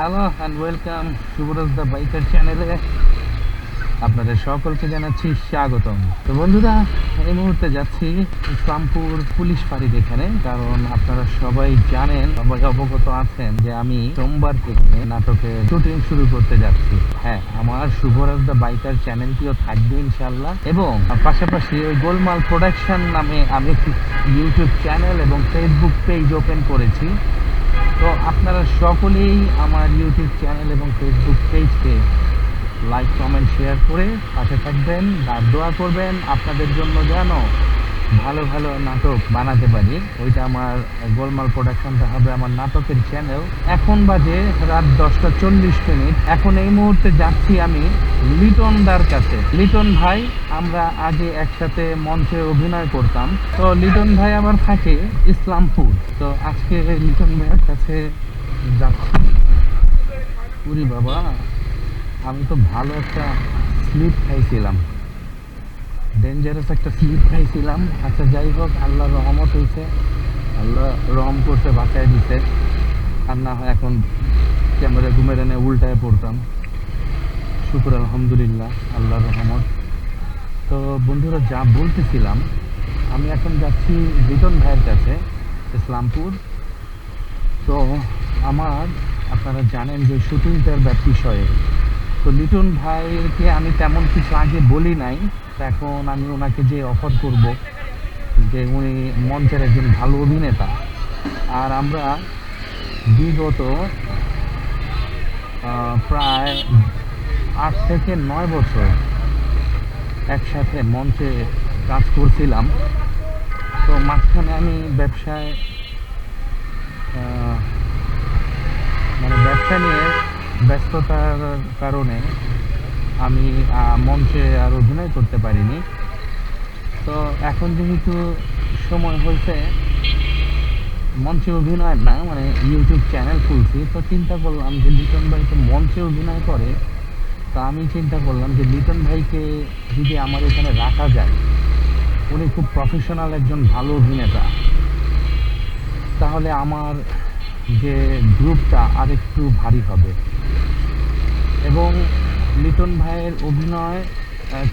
Hello and welcome Shubhraj the biker চ্যানেলে আপনাদের সকলকে জানাচ্ছি স্বাগতম। তো বন্ধুরা, এই মুহূর্তে যাচ্ছি ইসলামপুর পুলিশ ফাঁড়ির এখানে, কারণ আপনারা সবাই জানেন, সবাই অবগত আছেন যে আমি সোমবার থেকে নাটকের শুটিং শুরু করতে যাচ্ছি। হ্যাঁ, আমার শুভরাজ দ্য বাইকার চ্যানেলটিও থাকবে ইনশাল্লাহ, এবং পাশাপাশি ওই গোলমাল প্রোডাকশন নামে আমি একটি ইউটিউব চ্যানেল এবং ফেসবুক পেজ ওপেন করেছি। তো আপনারা সকলেই আমার ইউটিউব চ্যানেল এবং ফেসবুক পেজকে লাইক, কমেন্ট, শেয়ার করে পাশে থাকবেন আর দোয়া করবেন আপনাদের জন্য যেন ভালো ভালো নাটক বানাতে পারি। ওইটা আমার গোলমাল প্রোডাকশনটা হবে আমার নাটকের চ্যানেল। এখন বাজে রাত 10:40। এখন এই মুহূর্তে যাচ্ছি আমি লিটন দার কাছে। লিটন ভাই, আমরা আগে একসাথে মঞ্চে অভিনয় করতাম। তো লিটন ভাই আবার থাকে ইসলামপুর। তো আজকে লিটন ভাইয়ের কাছে যাচ্ছি। উরি বাবা, আমি তো ভালো একটা স্লিপ খাইছিলাম, ডেঞ্জারাস একটা স্লিপ খাইছিলাম। আচ্ছা, যাই হোক, আল্লাহর রহমত হয়েছে, আল্লাহ রহম করতে বাঁচায় দিতে। আর না হয় এখন ক্যামেরা ঘুমের এনে উল্টায় পড়তাম। শুকুর আলহামদুলিল্লাহ, আল্লাহর রহমত। তো বন্ধুরা, যা বলতেছিলাম, আমি এখন যাচ্ছি লিটন ভাইয়ের কাছে ইসলামপুর। তো আমার, আপনারা জানেন যে শুটিংটার বিষয়ে, তো লিটন ভাইকে আমি তেমন কিছু আগে বলি নাই। এখন আমি ওনাকে যে অফার করব, যে উনি মঞ্চের একজন ভালো অভিনেতা, আর আমরা বিগত প্রায় 8 থেকে 9 বছর একসাথে মঞ্চে কাজ করছিলাম। তো মাঝখানে আমি ব্যবসায়, ব্যবসা নিয়ে ব্যস্ততার কারণে আমি মঞ্চে আর অভিনয় করতে পারিনি। তো এখন যেহেতু সময় হয়েছে মঞ্চে অভিনয় না, ইউটিউব চ্যানেল খুলছি, তো চিন্তা করলাম যে লিটন ভাই তো মঞ্চে অভিনয় করে। তো আমি চিন্তা করলাম যে লিটন ভাইকে যদি আমার এখানে রাখা যায়, উনি খুব প্রফেশনাল একজন ভালো অভিনেতা, তাহলে আমার যে গ্রুপটা আরেকটু ভারী হবে। এবং লিটন ভাইয়ের অভিনয়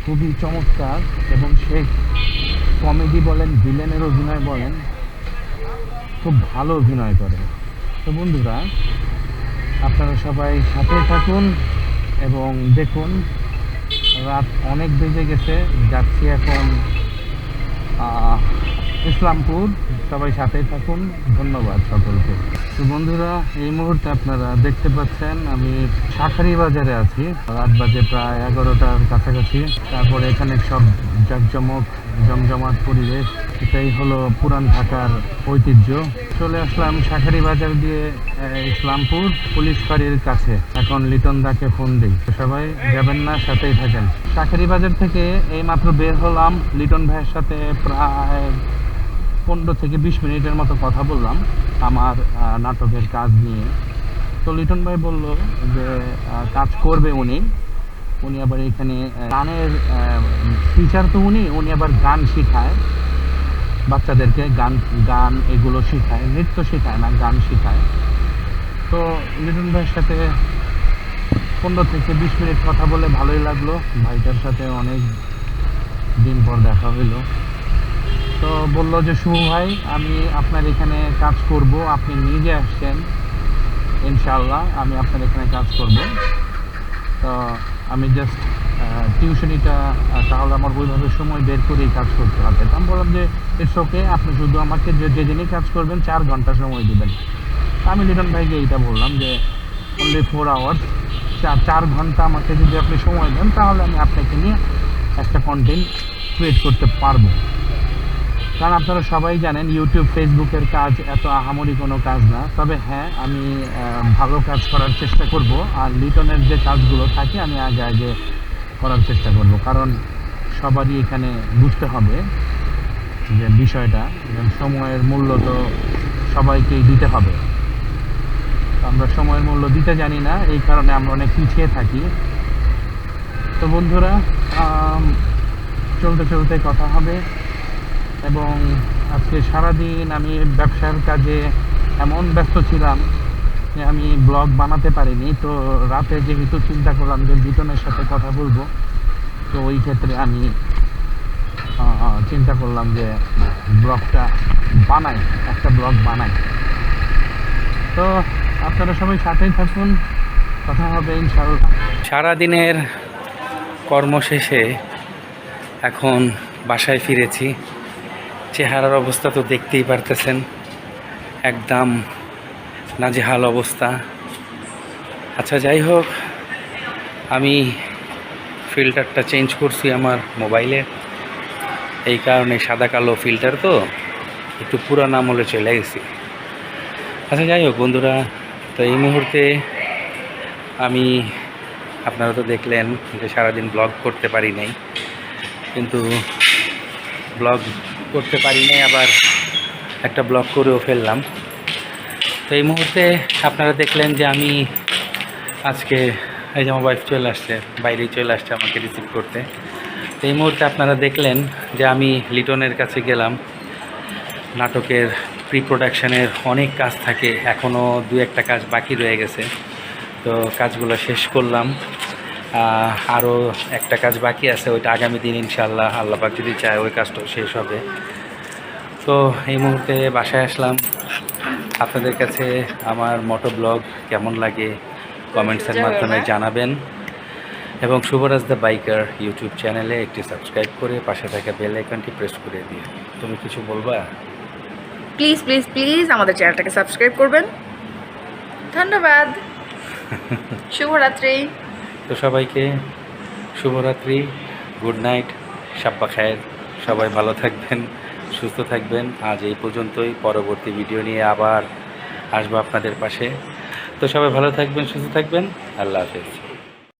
খুবই চমৎকার, এবং সে কমেডি বলেন, ভিলেনের অভিনয় বলেন, খুব ভালো অভিনয় করে। তো বন্ধুরা, আপনারা সবাই সাথে থাকুন এবং দেখুন। রাত অনেক বেজে গেছে, যাচ্ছি এখন ইসলামপুর। সবাই সাথে থাকুন, ধন্যবাদ সকলকে। তো বন্ধুরা, এই মুহূর্তে আপনারা দেখতে পাচ্ছেন আমি শাঁখারি বাজারে আছি। রাত বাজে প্রায় 11টার কাছাকাছি। তারপরে এখানে সব জাঁকজমক, জমজমাট পরিবেশ। এটাই হলো পুরান ঢাকার ঐতিহ্য। চলে আসলাম শাঁখারি বাজার দিয়ে ইসলামপুর পুলিশ ফাঁড়ির কাছে। এখন লিটন দাকে ফোন দিই। সবাই যাবেন না, সাথেই থাকেন। শাঁখারি বাজার থেকে এই মাত্র বের হলাম। লিটন ভাইয়ের সাথে প্রায় 15 থেকে 20 মিনিটের মতো কথা বললাম আমার নাটকের কাজ নিয়ে। তো লিটন ভাই বলল যে কাজ করবে উনি আবার এখানে গানের টিচার। তো উনি আবার গান শেখায় বাচ্চাদেরকে, গান এগুলো শেখায়, নৃত্য শেখায় না, গান শেখায়। তো লিটন ভাইয়ের সাথে 15 থেকে 20 মিনিট কথা বলে ভালোই লাগলো। ভাইটার সাথে অনেক দিন পর দেখা হইলো। তো বললো যে শুভ ভাই, আমি আপনার এখানে কাজ করব, আপনি নিজে আসছেন, ইনশাআল্লাহ আমি আপনার এখানে কাজ করব। তো আমি জাস্ট টিউশনিটা, তাহলে আমার ওইভাবে সময় বের করেই কাজ করতে হবে। তো আমি বললাম যে ইটস ওকে, আপনি শুধু আমাকে যেদিনই কাজ করবেন 4 ঘন্টা সময় দেবেন। আমি লিটন ভাইকে এইটা বললাম যে অনলি 4 আওয়ার্স, 4 ঘন্টা আমাকে যদি আপনি সময় দেন, তাহলে আমি আপনাকে নিয়ে একটা কন্টেন্ট ক্রিয়েট করতে পারবো। কারণ আপনারা সবাই জানেন ইউটিউব, ফেসবুকের কাজ এত আহামরি কোনো কাজ না। তবে হ্যাঁ, আমি ভালো কাজ করার চেষ্টা করব, আর লিটনের যে কাজগুলো থাকে আমি আগে করার চেষ্টা করব। কারণ সবারই এখানে বুঝতে হবে যে বিষয়টা, সময়ের মূল্য তো সবাইকেই দিতে হবে। আমরা সময়ের মূল্য দিতে জানি না, এই কারণে আমরা অনেক পিছিয়ে থাকি। তো বন্ধুরা, চলতে চলতে কথা হবে। এবং আজকে সারাদিন আমি ব্যবসার কাজে এমন ব্যস্ত ছিলাম আমি ব্লগ বানাতে পারিনি। তো রাতে যেহেতু চিন্তা করলাম যে লিটনের সাথে কথা বলবো, তো ওই ক্ষেত্রে আমি চিন্তা করলাম যে ব্লগটা বানাই, একটা ব্লগ বানাই। তো আপনারা সবাই সাথেই থাকুন, কথা হবে ইনশাআল্লাহ। সারাদিনের কর্মশেষে এখন বাসায় ফিরেছি। চেহারার অবস্থা তো দেখতেই পারতেছেন, একদম নাজেহাল অবস্থা। আচ্ছা যাই হোক, আমি ফিল্টারটা চেঞ্জ করছি আমার মোবাইলে, এই কারণে সাদা কালো ফিল্টার তো একটু পুরান আমলে চলে গেছি। আচ্ছা যাই হোক বন্ধুরা, তো এই মুহূর্তে আমি, আপনারা তো দেখলেন যে সারাদিন ব্লগ করতে পারি নাই, কিন্তু ব্লগ করতে পারি নাই আবার একটা ব্লগ করেও ফেললাম। তো এই মুহূর্তে আপনারা দেখলেন যে আমি আজকে, এই যে আমার ওয়াইফ চলে আসছে, বাইরেই চলে আসছে আমাকে রিসিভ করতে। তো এই মুহূর্তে আপনারা দেখলেন যে আমি লিটনের কাছে গেলাম। নাটকের প্রি প্রোডাকশানের অনেক কাজ থাকে, এখনও দু একটা কাজ বাকি রয়ে গেছে, তো কাজগুলো শেষ করলাম। আরও একটা কাজ বাকি আছে, ওইটা আগামী দিন ইনশাআল্লাহ, আল্লাহ পাক যদি চায় ওই কাজটাও শেষ হবে। তো এই মুহূর্তে বাসায় আসলাম। আপনাদের কাছে আমার মোটো ব্লগ কেমন লাগে কমেন্টসের মাধ্যমে জানাবেন, এবং শুভরাজ দ্য বাইকার ইউটিউব চ্যানেলে একটি সাবস্ক্রাইব করে পাশে থাকা বেল আইকনটি প্রেস করে দিয়ে। তুমি কিছু বলবা? প্লিজ প্লিজ প্লিজ আমাদের চ্যানেলটাকে সাবস্ক্রাইব করবেন। ধন্যবাদ। শুভরাত্রি। তো সবাইকে শুভরাত্রি, গুড নাইট, শাব্বা খায়ের। সবাই ভালো থাকবেন, সুস্থ থাকবেন। আজ এই পর্যন্তই, পরবর্তী ভিডিও নিয়ে আবার আসবো আপনাদের পাশে। তো সবাই ভালো থাকবেন, সুস্থ থাকবেন। আল্লাহ হাফেজ।